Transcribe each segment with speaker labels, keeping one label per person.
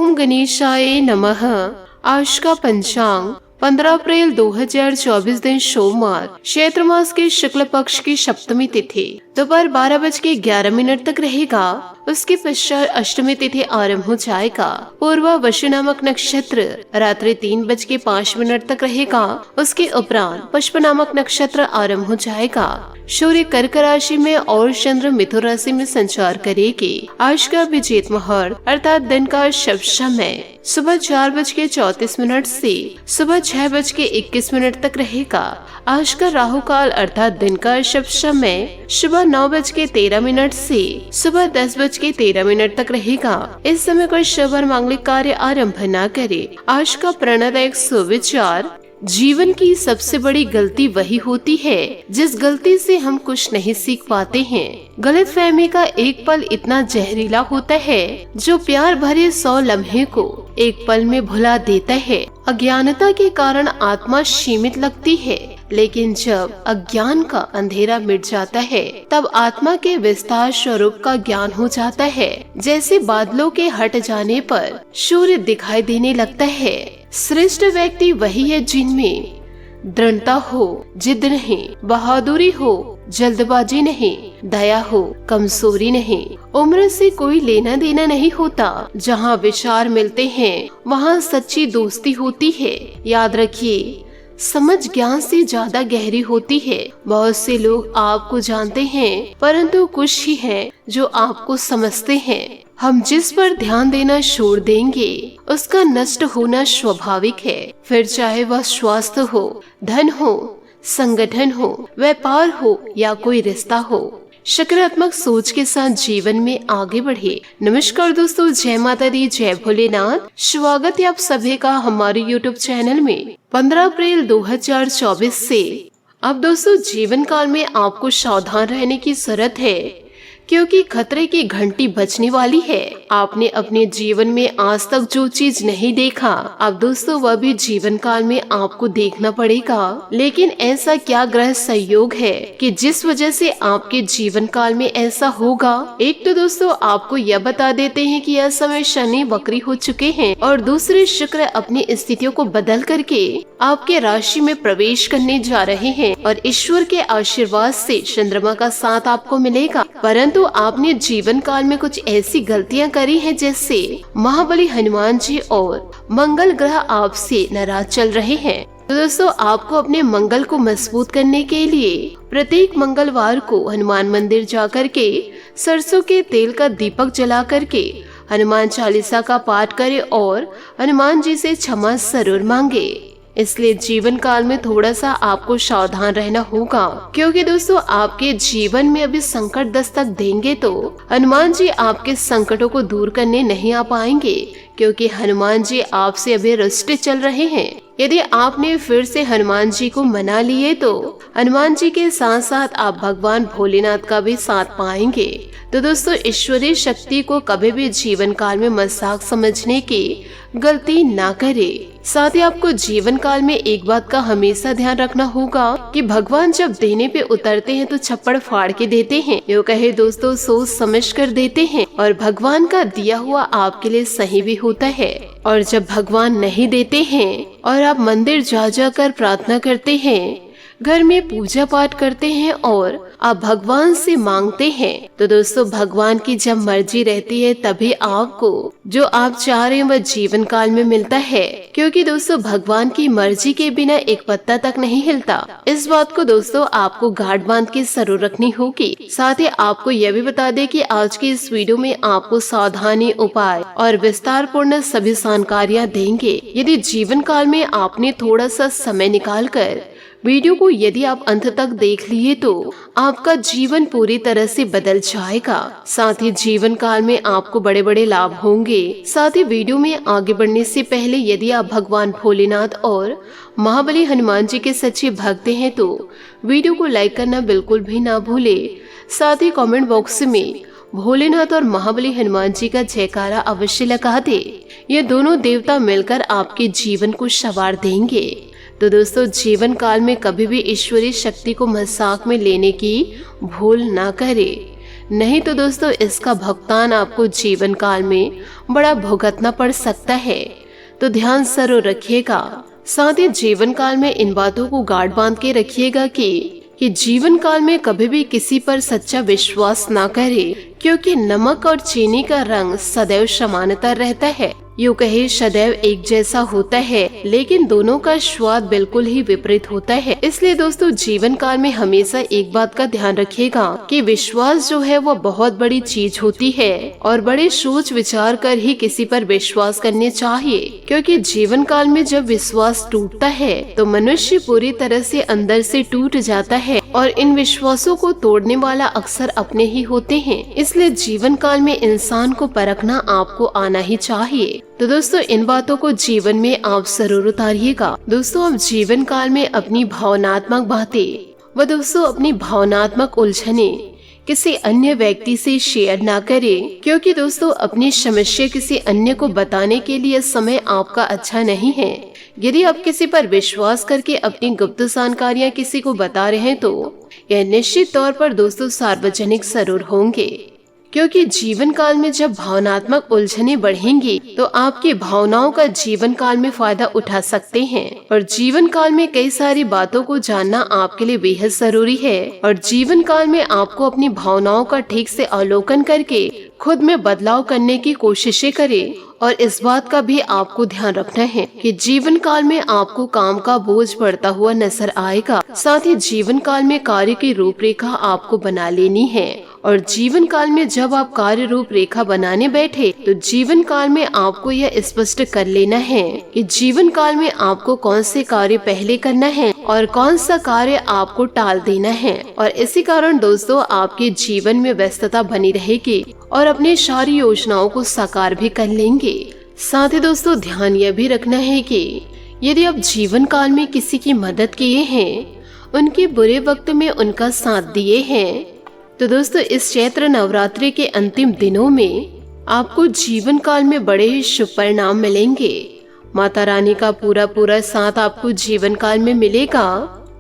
Speaker 1: ओम गणेशाय नमः। आज का पंचांग 15 अप्रैल 2024 दिन सोमवार, चैत्र मास के शुक्ल पक्ष की सप्तमी तिथि दोपहर 12:11 तक रहेगा। उसके पश्चात अष्टमी तिथि आरंभ हो जाएगा। पूर्वा वशु नामक नक्षत्र रात्रि 3:05 तक रहेगा। उसके उपरांत पुष्प नामक नक्षत्र आरंभ हो जाएगा। सूर्य कर्क राशि में और चंद्र मिथुन राशि में संचार करेगी। आज का अभिजीत मुहूर्त अर्थात दिन का शुभ समय सुबह 4:34 से सुबह 6:21 तक रहेगा। आज का राहु काल अर्थात दिन का शुभ समय सुबह 9:13 से सुबह 10:13 तक रहेगा। इस समय कोई शुभ और मांगलिक कार्य आरंभ न करे। आज का प्रणदायक सुविचार, जीवन की सबसे बड़ी गलती वही होती है जिस गलती से हम कुछ नहीं सीख पाते हैं। गलतफहमी का एक पल इतना जहरीला होता है जो प्यार भरे 100 लम्हे को एक पल में भुला देता है। अज्ञानता के कारण आत्मा सीमित लगती है, लेकिन जब अज्ञान का अंधेरा मिट जाता है तब आत्मा के विस्तार स्वरूप का ज्ञान हो जाता है। जैसे बादलों के हट जाने पर सूर्य दिखाई देने लगता है। श्रेष्ठ व्यक्ति वही है जिनमें दृढ़ता हो, जिद नहीं, बहादुरी हो, जल्दबाजी नहीं, दया हो, कमजोरी नहीं। उम्र से कोई लेना देना नहीं होता। जहाँ विचार मिलते हैं वहाँ सच्ची दोस्ती होती है। याद रखिए, समझ ज्ञान से ज्यादा गहरी होती है। बहुत से लोग आपको जानते हैं परंतु कुछ ही हैं जो आपको समझते हैं। हम जिस पर ध्यान देना छोड़ देंगे उसका नष्ट होना स्वाभाविक है। फिर चाहे वह स्वास्थ्य हो, धन हो, संगठन हो, व्यापार हो या कोई रिश्ता हो। सकारात्मक सोच के साथ जीवन में आगे बढ़े। नमस्कार दोस्तों, जय माता दी, जय भोलेनाथ। स्वागत है आप सभी का हमारे YouTube चैनल में। 15 अप्रैल 2024 से अब दोस्तों जीवन काल में आपको सावधान रहने की जरूरत है, क्योंकि खतरे की घंटी बजने वाली है। आपने अपने जीवन में आज तक जो चीज नहीं देखा, अब दोस्तों वह भी जीवन काल में आपको देखना पड़ेगा। लेकिन ऐसा क्या ग्रह संयोग है कि जिस वजह से आपके जीवन काल में ऐसा होगा। एक तो दोस्तों आपको यह बता देते हैं कि यह समय शनि वक्री हो चुके हैं और दूसरे शुक्र अपनी स्थितियों को बदल करके आपके राशि में प्रवेश करने जा रहे हैं और ईश्वर के आशीर्वाद से चंद्रमा का साथ आपको मिलेगा। परंतु आपने जीवन काल में कुछ ऐसी गलतियां करी हैं जिससे महाबली हनुमान जी और मंगल ग्रह आपसे नाराज चल रहे हैं। तो दोस्तों आपको अपने मंगल को मजबूत करने के लिए प्रत्येक मंगलवार को हनुमान मंदिर जाकर के सरसों के तेल का दीपक जला करके हनुमान चालीसा का पाठ करें और हनुमान जी से क्षमा जरूर मांगे। इसलिए जीवन काल में थोड़ा सा आपको सावधान रहना होगा, क्योंकि दोस्तों आपके जीवन में अभी संकट दस्तक देंगे तो हनुमान जी आपके संकटों को दूर करने नहीं आ पाएंगे, क्योंकि हनुमान जी आपसे अभी रुष्ट चल रहे हैं। यदि आपने फिर से हनुमान जी को मना लिए तो हनुमान जी के साथ साथ आप भगवान भोलेनाथ का भी साथ पाएंगे। तो दोस्तों ईश्वरीय शक्ति को कभी भी जीवन काल में मजाक समझने की गलती ना करे। साथ ही आपको जीवन काल में एक बात का हमेशा ध्यान रखना होगा कि भगवान जब देने पे उतरते हैं तो छप्पड़ फाड़ के देते हैं, यो कहे दोस्तों सोच समझ कर देते हैं और भगवान का दिया हुआ आपके लिए सही भी होता है। और जब भगवान नहीं देते हैं और आप मंदिर जा जाकर प्रार्थना करते हैं, घर में पूजा पाठ करते हैं और आप भगवान से मांगते हैं, तो दोस्तों भगवान की जब मर्जी रहती है तभी आपको जो आप चाह रहे हैं वह जीवन काल में मिलता है। क्योंकि दोस्तों भगवान की मर्जी के बिना एक पत्ता तक नहीं हिलता। इस बात को दोस्तों आपको गांठ बांध के जरूर रखनी होगी। साथ ही आपको यह भी बता दें कि आज की इस वीडियो में आपको सावधानी उपाय और विस्तार पूर्ण सभी जानकारियाँ देंगे। यदि जीवन काल में आपने थोड़ा सा समय निकाल कर वीडियो को यदि आप अंत तक देख लिए तो आपका जीवन पूरी तरह से बदल जाएगा। साथ ही जीवन काल में आपको बड़े बड़े लाभ होंगे। साथ ही वीडियो में आगे बढ़ने से पहले यदि आप भगवान भोलेनाथ और महाबली हनुमान जी के सच्चे भक्त हैं तो वीडियो को लाइक करना बिल्कुल भी ना भूले। साथ ही कमेंट बॉक्स में भोलेनाथ और महाबली हनुमान जी का जयकारा अवश्य लगा दे। ये दोनों देवता मिलकर आपके जीवन को संवार देंगे। तो दोस्तों जीवन काल में कभी भी ईश्वरीय शक्ति को मजाक में लेने की भूल ना करें। नहीं तो दोस्तों इसका भुगतान आपको जीवन काल में बड़ा भुगतना पड़ सकता है। तो ध्यान जरूर रखिएगा। साथ ही जीवन काल में इन बातों को गांठ बांध के रखिएगा कि जीवन काल में कभी भी किसी पर सच्चा विश्वास ना करे, क्योंकि नमक और चीनी का रंग सदैव समानता रहता है। यूँ कहे सदैव एक जैसा होता है, लेकिन दोनों का स्वाद बिल्कुल ही विपरीत होता है। इसलिए दोस्तों जीवन काल में हमेशा एक बात का ध्यान रखिएगा कि विश्वास जो है वो बहुत बड़ी चीज होती है और बड़े सोच विचार कर ही किसी पर विश्वास करने चाहिए, क्योंकि जीवन काल में जब विश्वास टूटता है तो मनुष्य पूरी तरह से अंदर से टूट जाता है और इन विश्वासों को तोड़ने वाला अक्सर अपने ही होते हैं। इसलिए जीवन काल में इंसान को परखना आपको आना ही चाहिए। तो दोस्तों इन बातों को जीवन में आप जरूर उतारिएगा। दोस्तों आप जीवन काल में अपनी भावनात्मक बातें व दोस्तों अपनी भावनात्मक उलझने किसी अन्य व्यक्ति से शेयर ना करें, क्योंकि दोस्तों अपनी समस्या किसी अन्य को बताने के लिए समय आपका अच्छा नहीं है। यदि आप किसी पर विश्वास करके अपनी गुप्त जानकारियां किसी को बता रहे हैं तो यह निश्चित तौर पर दोस्तों सार्वजनिक जरूर होंगे, क्योंकि जीवन काल में जब भावनात्मक उलझने बढ़ेंगी तो आपकी भावनाओं का जीवन काल में फायदा उठा सकते हैं। और जीवन काल में कई सारी बातों को जानना आपके लिए बेहद जरूरी है। और जीवन काल में आपको अपनी भावनाओं का ठीक से अवलोकन करके खुद में बदलाव करने की कोशिशें करें। और इस बात का भी आपको ध्यान रखना है कि जीवन काल में आपको काम का बोझ बढ़ता हुआ नजर आएगा। साथ ही जीवन काल में कार्य की रूपरेखा आपको बना लेनी है। और जीवन काल में जब आप कार्य रूपरेखा बनाने बैठे तो जीवन काल में आपको यह स्पष्ट कर लेना है कि जीवन काल में आपको कौन से कार्य पहले करना है और कौन सा कार्य आपको टाल देना है। और इसी कारण दोस्तों आपके जीवन में व्यस्तता बनी रहेगी और अपनी सारी योजनाओं को साकार भी कर लेंगे। साथ ही दोस्तों ध्यान यह भी रखना है कि यदि आप जीवन काल में किसी की मदद किए हैं, उनके बुरे वक्त में उनका साथ दिए हैं, तो दोस्तों इस चैत्र नवरात्रि के अंतिम दिनों में आपको जीवन काल में बड़े ही शुभ परिणाम मिलेंगे। माता रानी का पूरा साथ आपको जीवन काल में मिलेगा,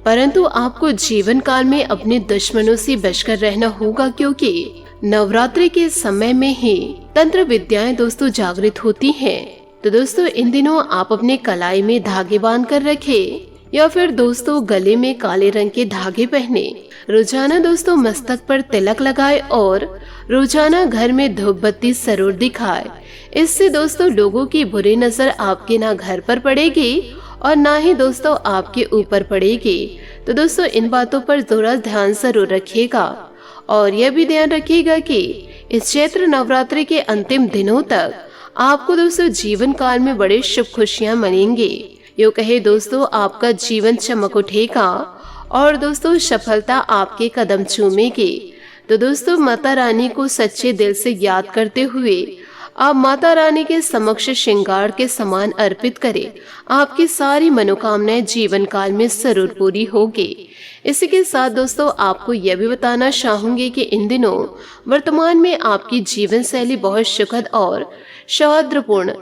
Speaker 1: परंतु आपको जीवन काल में अपने दुश्मनों से बचकर रहना होगा, क्योंकि नवरात्रि के समय में ही तंत्र विद्याएं दोस्तों जागृत होती हैं। तो दोस्तों इन दिनों आप अपने कलाई में धागे बांध कर रखें या फिर दोस्तों गले में काले रंग के धागे पहने। रोजाना दोस्तों मस्तक पर तिलक लगाए और रोजाना घर में धूप बत्ती जरूर दिखाए। इससे दोस्तों लोगों की बुरी नजर आपके ना घर पर पड़ेगी और ना ही दोस्तों आपके ऊपर पड़ेगी। तो दोस्तों इन बातों पर थोड़ा ध्यान जरूर रखिएगा और यह भी ध्यान रखिएगा कि इस चैत्र नवरात्रि के अंतिम दिनों तक आपको दोस्तों जीवन काल में बड़े शुभ खुशियां मनेंगे। यूँ कहे दोस्तों आपका जीवन चमक उठेगा और दोस्तों सफलता आपके कदम चूमेगी। तो दोस्तों माता रानी को सच्चे दिल से याद करते हुए आप माता रानी के समक्ष श्रृंगार के समान अर्पित करें। आपकी सारी मनोकामनाएं जीवन काल में जरूर पूरी होगी। इसी के साथ दोस्तों आपको यह भी बताना चाहूंगी कि इन दिनों वर्तमान में आपकी जीवन शैली बहुत सुखद और सौहार्दपूर्ण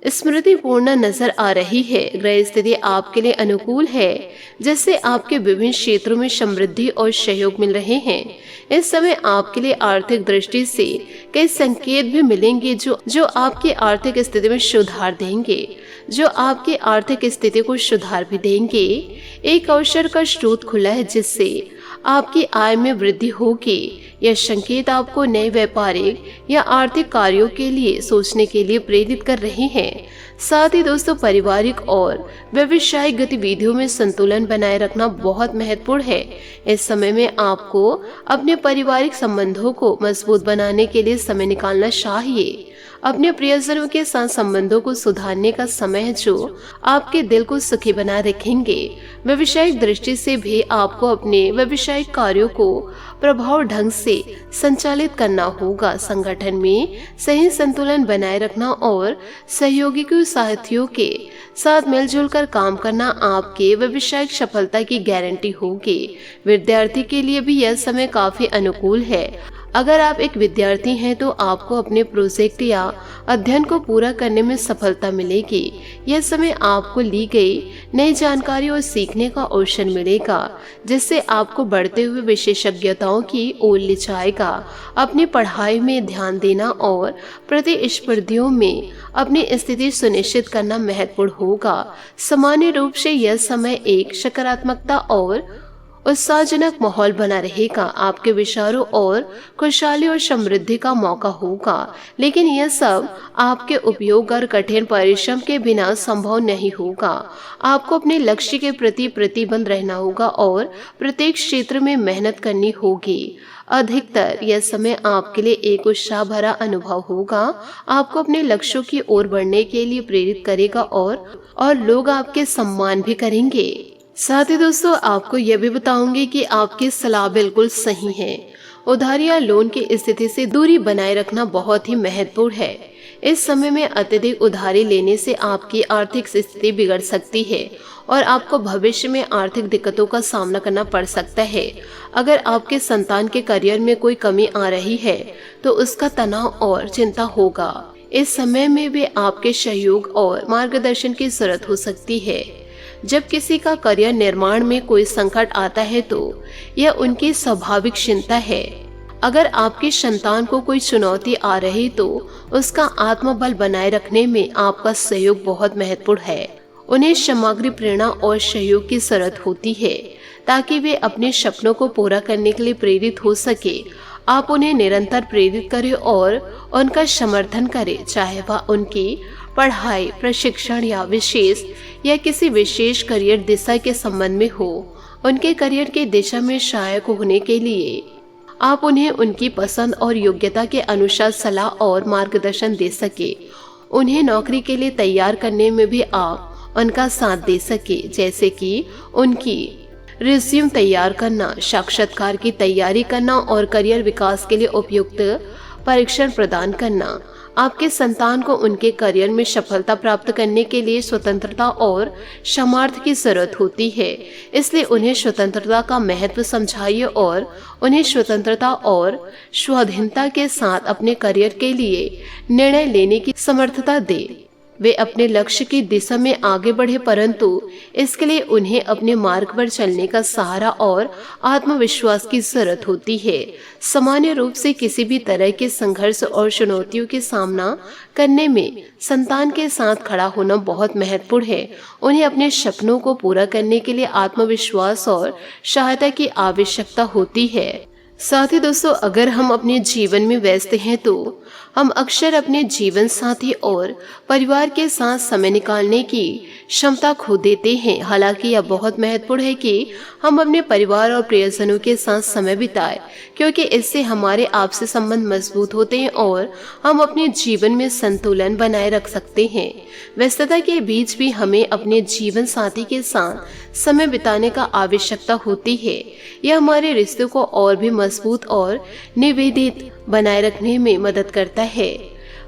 Speaker 1: स्मृतिपूर्ण नजर आ रही है। ग्रह स्थिति आपके लिए अनुकूल है, जिससे आपके विभिन्न क्षेत्रों में समृद्धि और सहयोग मिल रहे हैं। इस समय आपके लिए आर्थिक दृष्टि से कई संकेत भी मिलेंगे जो आपकी आर्थिक स्थिति में सुधार देंगे, एक अवसर का स्रोत खुला है जिससे आपकी आय में वृद्धि होगी। यह संकेत आपको नए व्यापारिक या आर्थिक कार्यों के लिए सोचने के लिए प्रेरित कर रहे हैं। साथ ही दोस्तों पारिवारिक और व्यवसायिक गतिविधियों में संतुलन बनाए रखना बहुत महत्वपूर्ण है। इस समय में आपको अपने पारिवारिक संबंधों को मजबूत बनाने के लिए समय निकालना चाहिए। अपने प्रियजनों के साथ संबंधों को सुधारने का समय है जो आपके दिल को सुखी बना रखेंगे। व्यवसायिक दृष्टि से भी आपको अपने व्यवसायिक कार्यों को प्रभाव ढंग से संचालित करना होगा। संगठन में सही संतुलन बनाए रखना और सहयोगी साथियों के साथ मिलजुल कर काम करना आपके व्यवसायिक सफलता की गारंटी होगी। विद्यार्थी के लिए भी यह समय काफी अनुकूल है। अगर आप एक विद्यार्थी हैं तो आपको अपने प्रोजेक्ट या अध्ययन को पूरा करने में सफलता मिलेगी। यह समय आपको ली गई नई जानकारी और सीखने का अवसर मिलेगा, जिससे आपको बढ़ते हुए विशेषज्ञताओं की ओर ले जाएगा। अपनी पढ़ाई में ध्यान देना और प्रतिस्पर्धियों में अपनी स्थिति सुनिश्चित करना महत्वपूर्ण होगा। सामान्य रूप से यह समय एक सकारात्मकता और उत्साहजनक माहौल बना रहेगा। आपके विचारों और खुशहाली और समृद्धि का मौका होगा, लेकिन यह सब आपके उपयोग और कठिन परिश्रम के बिना संभव नहीं होगा। आपको अपने लक्ष्य के प्रति प्रतिबद्ध रहना होगा और प्रत्येक क्षेत्र में मेहनत करनी होगी। अधिकतर यह समय आपके लिए एक उत्साह भरा अनुभव होगा। आपको अपने लक्ष्यों की ओर बढ़ने के लिए प्रेरित करेगा और लोग आपके सम्मान भी करेंगे। साथ ही दोस्तों, आपको यह भी बताऊंगी कि आपकी सलाह बिल्कुल सही है। उधारी या लोन की स्थिति से दूरी बनाए रखना बहुत ही महत्वपूर्ण है। इस समय में अत्यधिक उधारी लेने से आपकी आर्थिक स्थिति बिगड़ सकती है और आपको भविष्य में आर्थिक दिक्कतों का सामना करना पड़ सकता है। अगर आपके संतान के करियर में कोई कमी आ रही है तो उसका तनाव और चिंता होगा। इस समय में भी आपके सहयोग और मार्गदर्शन की जरूरत हो सकती है। जब किसी का करियर निर्माण में कोई संकट आता है तो यह उनकी स्वाभाविक चिंता है। अगर आपकी संतान को कोई चुनौती आ रही तो उसका आत्मबल बनाए रखने में आपका सहयोग बहुत महत्वपूर्ण है। उन्हें सामग्री, प्रेरणा और सहयोग की जरूरत होती है ताकि वे अपने सपनों को पूरा करने के लिए प्रेरित हो सके। आप उन्हें निरंतर प्रेरित करें और उनका समर्थन करें, चाहे वह उनकी पढ़ाई, प्रशिक्षण या किसी विशेष करियर दिशा के संबंध में हो। उनके करियर की दिशा में सहायक होने के लिए आप उन्हें उनकी पसंद और योग्यता के अनुसार सलाह और मार्गदर्शन दे सके। उन्हें नौकरी के लिए तैयार करने में भी आप उनका साथ दे सके, जैसे कि उनकी रिज्यूम तैयार करना, साक्षात्कार की तैयारी करना और करियर विकास के लिए उपयुक्त परीक्षण प्रदान करना। आपके संतान को उनके करियर में सफलता प्राप्त करने के लिए स्वतंत्रता और सामर्थ्य की जरूरत होती है, इसलिए उन्हें स्वतंत्रता का महत्व समझाइए और उन्हें स्वतंत्रता और स्वाधीनता के साथ अपने करियर के लिए निर्णय लेने की समर्थता दे। वे अपने लक्ष्य की दिशा में आगे बढ़े, परंतु इसके लिए उन्हें अपने मार्ग पर चलने का सहारा और आत्मविश्वास की जरूरत होती है। सामान्य रूप से किसी भी तरह के संघर्ष और चुनौतियों के सामना करने में संतान के साथ खड़ा होना बहुत महत्वपूर्ण है। उन्हें अपने सपनों को पूरा करने के लिए आत्मविश्वास और सहायता की आवश्यकता होती है। साथ ही दोस्तों, अगर हम अपने जीवन में व्यस्त हैं तो हम अक्सर अपने जीवन साथी और परिवार के साथ समय निकालने की क्षमता खो देते हैं। हालांकि यह बहुत महत्वपूर्ण है कि हम अपने परिवार और प्रियजनों के साथ समय बिताएं, क्योंकि इससे हमारे आपसी संबंध मजबूत होते हैं और हम अपने जीवन में संतुलन बनाए रख सकते हैं। व्यस्तता के बीच भी हमें अपने जीवन साथी के साथ समय बिताने का आवश्यकता होती है। यह हमारे रिश्तों को और भी मजबूत और निवेदित बनाए रखने में मदद करता है।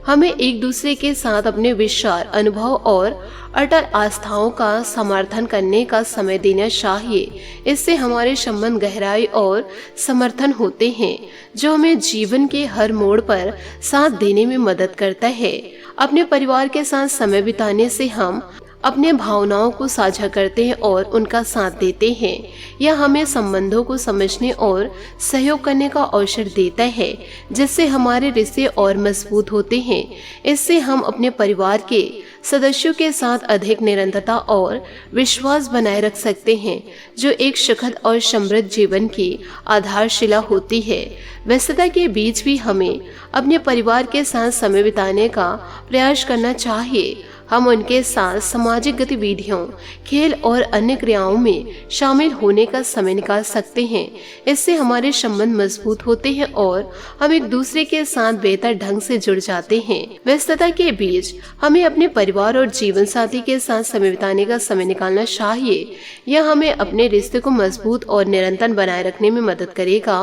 Speaker 1: हमें एक दूसरे के साथ अपने विचार, अनुभव और अटल आस्थाओं का समर्थन करने का समय देना चाहिए। इससे हमारे संबंध गहराई और समर्थन होते हैं, जो हमें जीवन के हर मोड़ पर साथ देने में मदद करता है। अपने परिवार के साथ समय बिताने से हम अपने भावनाओं को साझा करते हैं और उनका साथ देते हैं। यह हमें संबंधों को समझने और सहयोग करने का अवसर देता है, जिससे हमारे रिश्ते और मजबूत होते हैं। इससे हम अपने परिवार के सदस्यों के साथ अधिक निरंतरता और विश्वास बनाए रख सकते हैं, जो एक सुखद और समृद्ध जीवन की आधारशिला होती है। व्यस्तता के बीच भी हमें अपने परिवार के साथ समय बिताने का प्रयास करना चाहिए। हम उनके साथ सामाजिक गतिविधियों, खेल और अन्य क्रियाओं में शामिल होने का समय निकाल सकते हैं। इससे हमारे संबंध मजबूत होते हैं और हम एक दूसरे के साथ बेहतर ढंग से जुड़ जाते हैं। व्यस्तता के बीच हमें अपने परिवार और जीवन साथी के साथ समय बिताने का समय निकालना चाहिए। यह हमें अपने रिश्ते को मजबूत और निरंतर बनाए रखने में मदद करेगा,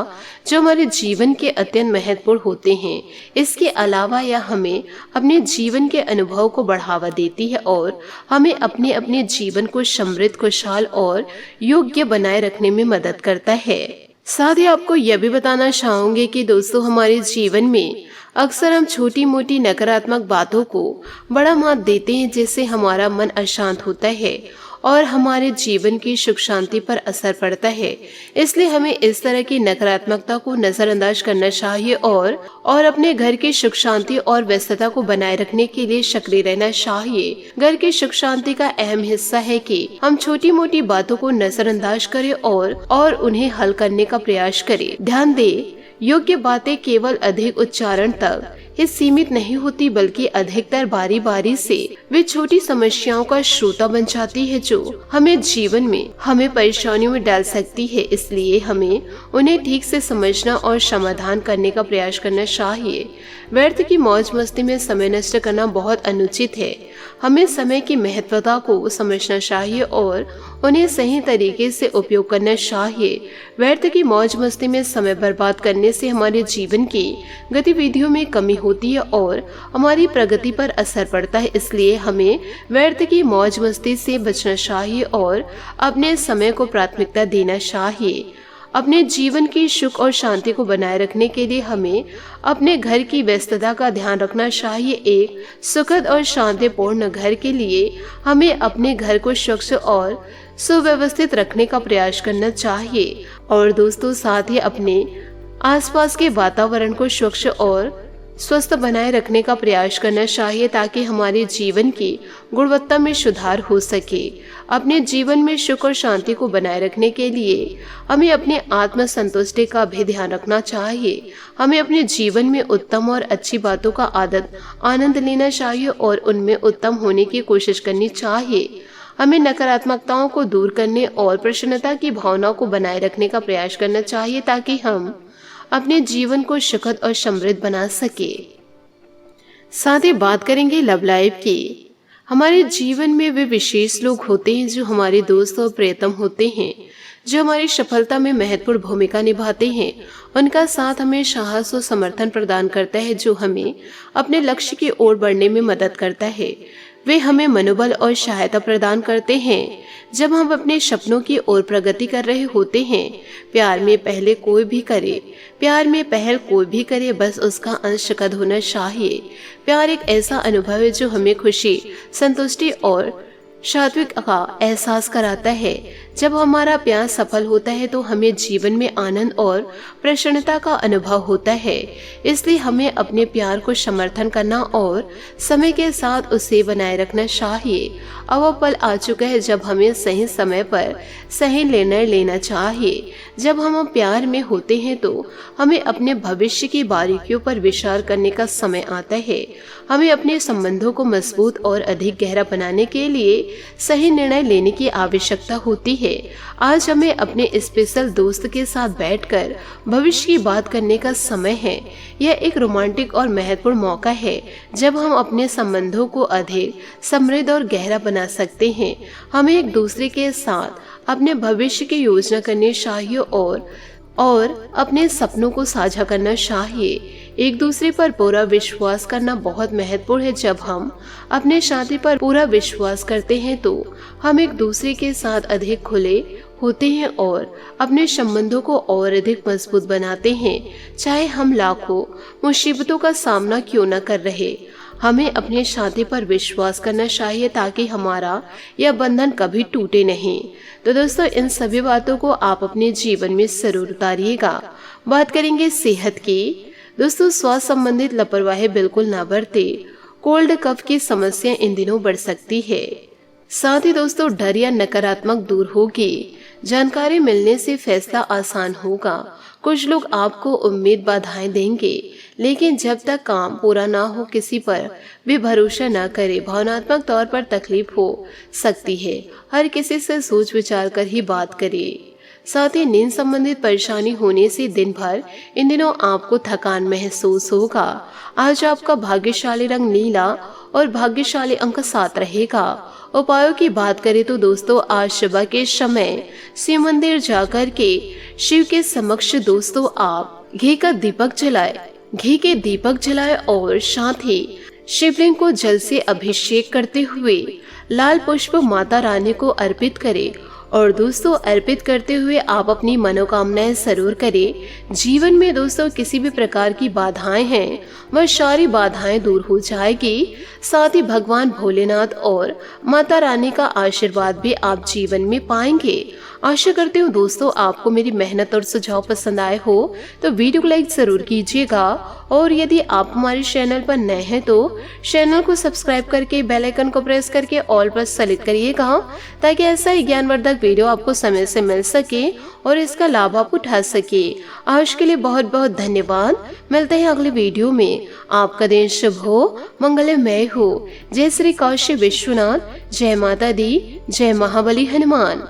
Speaker 1: जो हमारे जीवन के अत्यंत महत्वपूर्ण होते हैं। इसके अलावा यह हमें अपने जीवन के अनुभव को बढ़ावा देती है और हमें अपने जीवन को समृद्ध, खुशहाल और योग्य बनाए रखने में मदद करता है। साथ ही आपको यह भी बताना चाहूंगी कि दोस्तों हमारे जीवन में अक्सर हम छोटी मोटी नकारात्मक बातों को बड़ा महत्व देते हैं, जिससे हमारा मन अशांत होता है और हमारे जीवन की सुख शांति पर असर पड़ता है। इसलिए हमें इस तरह की नकारात्मकता को नजरअंदाज करना चाहिए और अपने घर की सुख शांति और व्यस्तता को बनाए रखने के लिए सक्रिय रहना चाहिए। घर की सुख शांति का अहम हिस्सा है कि हम छोटी मोटी बातों को नजरअंदाज करें और उन्हें हल करने का प्रयास करें। ध्यान दें, योग्य बातें केवल अधिक उच्चारण तक ही सीमित नहीं होती, बल्कि अधिकतर बारी बारी से वे छोटी समस्याओं का श्रोता बन जाती है जो हमें जीवन में हमें परेशानियों में डाल सकती है। इसलिए हमें उन्हें ठीक से समझना और समाधान करने का प्रयास करना चाहिए। व्यर्थ की मौज मस्ती में समय नष्ट करना बहुत अनुचित है। हमें समय की महत्वता को समझना चाहिए और उन्हें सही तरीके से उपयोग करना चाहिए। व्यर्थ की मौज मस्ती में समय बर्बाद करने से हमारे जीवन की गतिविधियों में कमी होती है और हमारी प्रगति पर असर पड़ता है। इसलिए हमें व्यर्थ की मौज मस्ती से बचना चाहिए और अपने समय को प्राथमिकता देना चाहिए। अपने जीवन की सुख और शांति को बनाए रखने के लिए हमें अपने घर की व्यस्तता का ध्यान रखना चाहिए। एक सुखद और शांतिपूर्ण घर के लिए हमें अपने घर को स्वच्छ और सुव्यवस्थित रखने का प्रयास करना चाहिए। और दोस्तों, साथ ही अपने आसपास के वातावरण को स्वच्छ और स्वस्थ बनाए रखने का प्रयास करना चाहिए, ताकि हमारे जीवन की गुणवत्ता में सुधार हो सके। अपने जीवन में सुख और शांति को बनाए रखने के लिए हमें अपने आत्म संतुष्टि का भी ध्यान रखना चाहिए। हमें अपने जीवन में उत्तम और अच्छी बातों का आनंद लेना चाहिए और उनमें उत्तम होने की कोशिश करनी चाहिए। हमें नकारात्मकताओं को दूर करने और प्रसन्नता की भावना को बनाए रखने का प्रयास करना चाहिए, ताकि हम अपने जीवन को सुखद और समृद्ध बना सके। साथ ही बात करेंगे लव लाइफ की। हमारे जीवन में वे विशेष लोग होते हैं जो हमारे दोस्त और प्रियतम होते हैं, जो हमारी सफलता में महत्वपूर्ण भूमिका निभाते हैं। उनका साथ हमें साहस और समर्थन प्रदान करता है, जो हमें अपने लक्ष्य की ओर बढ़ने में मदद करता है। वे हमें मनोबल और सहायता प्रदान करते हैं जब हम अपने सपनों की ओर प्रगति कर रहे होते हैं। प्यार में पहल कोई भी करे, बस उसका अंश कद होना चाहिए। प्यार एक ऐसा अनुभव है जो हमें खुशी, संतुष्टि और सात्विक का एहसास कराता है। जब हमारा प्यार सफल होता है तो हमें जीवन में आनंद और प्रसन्नता का अनुभव होता है। इसलिए हमें अपने प्यार को समर्थन करना और समय के साथ उसे बनाए रखना चाहिए। अब वो पल आ चुका है जब हमें सही समय पर सही निर्णय लेना चाहिए। जब हम प्यार में होते हैं तो हमें अपने भविष्य की बारीकियों पर विचार करने का समय आता है। हमें अपने संबंधों को मजबूत और अधिक गहरा बनाने के लिए सही निर्णय लेने की आवश्यकता होती है। आज हमें अपने स्पेशल दोस्त के साथ बैठकर भविष्य की बात करने का समय है। यह एक रोमांटिक और महत्वपूर्ण मौका है जब हम अपने संबंधों को अधिक समृद्ध और गहरा बना सकते हैं। हमें एक दूसरे के साथ अपने भविष्य की योजना करनी चाहिए और अपने सपनों को साझा करना चाहिए। एक दूसरे पर पूरा विश्वास करना बहुत महत्वपूर्ण है। जब हम अपने साथी पर पूरा विश्वास करते हैं तो हम एक दूसरे के साथ अधिक खुले होते हैं और अपने संबंधों को और अधिक मजबूत बनाते हैं। चाहे हम लाखों मुसीबतों का सामना क्यों न कर रहे, हमें अपने साथी पर विश्वास करना चाहिए ताकि हमारा यह बंधन कभी टूटे नहीं। तो दोस्तों, इन सभी बातों को आप अपने जीवन में जरूर उतारिएगा। बात करेंगे सेहत की। दोस्तों, स्वास्थ्य संबंधित लापरवाही बिल्कुल ना बरते। कोल्ड कफ की समस्या इन दिनों बढ़ सकती है। साथ ही दोस्तों, डर या नकारात्मक दूर होगी। जानकारी मिलने से फैसला आसान होगा। कुछ लोग आपको उम्मीद बाधाएं देंगे, लेकिन जब तक काम पूरा ना हो किसी पर भी भरोसा ना करे। भावनात्मक तौर पर तकलीफ हो सकती है। हर किसी से सोच विचार कर ही बात करिए। साथ ही नींद संबंधित परेशानी होने से दिन भर इन दिनों आपको थकान महसूस होगा। आज आपका भाग्यशाली रंग नीला और भाग्यशाली अंक 7 रहेगा। उपायों की बात करें तो दोस्तों, आज सुबह के समय शिव मंदिर जाकर के शिव के समक्ष दोस्तों आप घी के दीपक जलाए और साथ ही शिवलिंग को जल से अभिषेक करते हुए लाल पुष्प माता रानी को अर्पित करें और दोस्तों अर्पित करते हुए आप अपनी मनोकामनाएं जरूर करें। जीवन में दोस्तों किसी भी प्रकार की बाधाएं हैं वह सारी बाधाएं दूर हो जाएगी। साथ ही भगवान भोलेनाथ और माता रानी का आशीर्वाद भी आप जीवन में पाएंगे। आशा करती हूँ दोस्तों आपको मेरी मेहनत और सुझाव पसंद आए हो तो वीडियो को लाइक जरूर कीजिएगा और यदि आप हमारे चैनल पर नए हैं तो चैनल को सब्सक्राइब करके बेल आइकन को प्रेस करके ऑल पर सेलेक्ट करिएगा ताकि ऐसा ही ज्ञानवर्धक वीडियो आपको समय से मिल सके और इसका लाभ आप उठा सके। आज के लिए बहुत बहुत धन्यवाद। मिलते हैं अगले वीडियो में। आपका दिन शुभ हो, मंगलमय हो। जय श्री काशी विश्वनाथ, जय माता दी, जय महाबली हनुमान।